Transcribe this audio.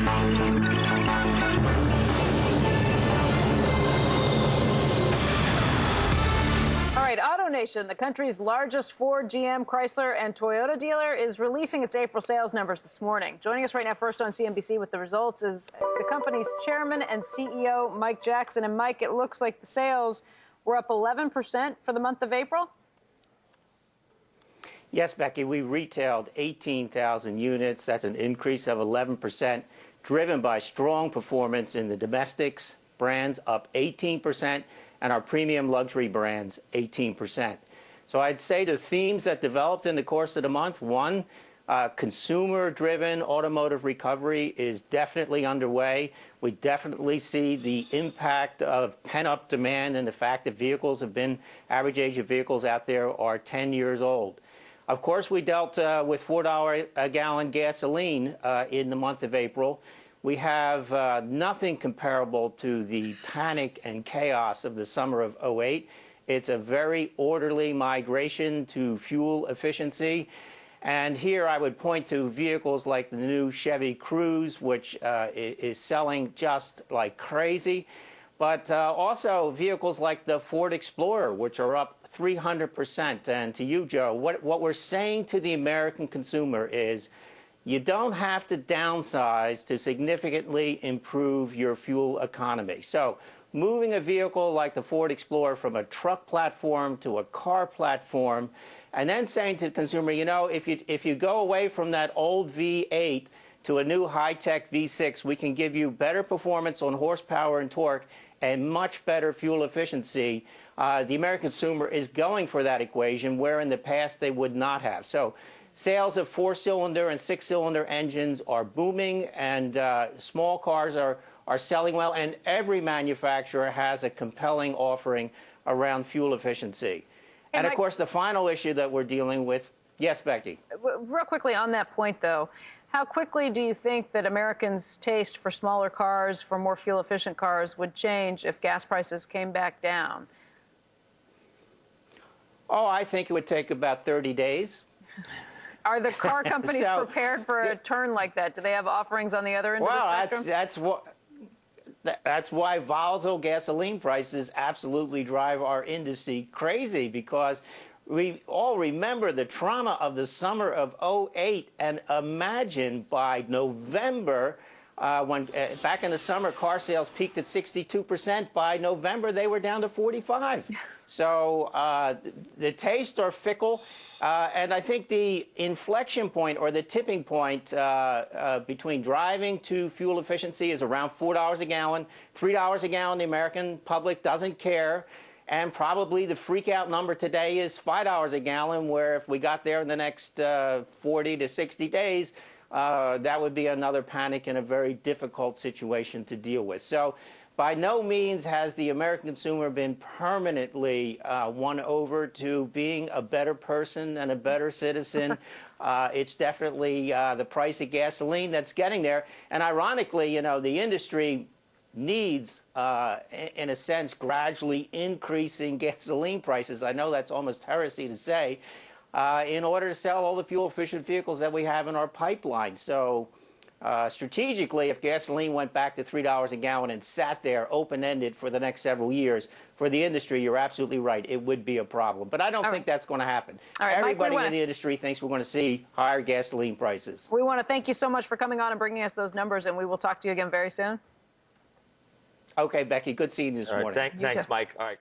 All right, AutoNation, the country's largest Ford, GM, Chrysler, and Toyota dealer, is releasing its April sales numbers this morning. Joining us right now first on CNBC with the results is the company's chairman and CEO, Mike Jackson. And Mike, it looks like the sales were up 11% for the month of April. Yes, Becky, we retailed 18,000 units. That's an increase of 11%, driven by strong performance in the domestics brands, up 18%, and our premium luxury brands, 18%. So I'd say the themes that developed in the course of the month: one, consumer-driven automotive recovery is definitely underway. We definitely see the impact of pent-up demand and the fact that average age of vehicles out there are 10 years old. Of course, we dealt with $4 a gallon gasoline in the month of April. We have nothing comparable to the panic and chaos of the summer of '08. It's a very orderly migration to fuel efficiency. And here I would point to vehicles like the new Chevy Cruze, which is selling just like crazy, but also vehicles like the Ford Explorer, which are up 300%. And to you, Joe, what we're saying to the American consumer is, you don't have to downsize to significantly improve your fuel economy. So moving a vehicle like the Ford Explorer from a truck platform to a car platform, and then saying to the consumer, you know, if you go away from that old V8 to a new high-tech V6, we can give you better performance on horsepower and torque and much better fuel efficiency. The American consumer is going for that equation, where in the past they would not have. So sales of 4-cylinder and 6-cylinder engines are booming, and small cars are selling well, and every manufacturer has a compelling offering around fuel efficiency. And of course, the final issue that we're dealing with, yes, Becky? Real quickly on that point, though, how quickly do you think that Americans' taste for smaller cars, for more fuel-efficient cars, would change if gas prices came back down? Oh, I think it would take about 30 days. Are the car companies prepared for a turn like that? Do they have offerings on the other end of the spectrum? That's why volatile gasoline prices absolutely drive our industry crazy, because we all remember the trauma of the summer of '08, and imagine by November, back in the summer, car sales peaked at 62%. By November, they were down to 45%. So the tastes are fickle, and I think the inflection point or the tipping point between driving to fuel efficiency is around $4 a gallon. $3 a gallon, the American public doesn't care. And probably the freak-out number today is $5 a gallon, where if we got there in the next 40 to 60 days, that would be another panic and a very difficult situation to deal with. So by no means has the American consumer been permanently won over to being a better person and a better citizen. It's definitely the price of gasoline that's getting there. And ironically, you know, the industry needs, in a sense, gradually increasing gasoline prices. I know that's almost heresy to say, in order to sell all the fuel-efficient vehicles that we have in our pipeline. So strategically, if gasoline went back to $3 a gallon and sat there open-ended for the next several years, for the industry, you're absolutely right, it would be a problem. But I don't think that's going to happen. Everybody in the industry thinks we're going to see higher gasoline prices. We want to thank you so much for coming on and bringing us those numbers, and we will talk to you again very soon. Okay, Becky, good seeing you this morning. Thanks, Mike. All right.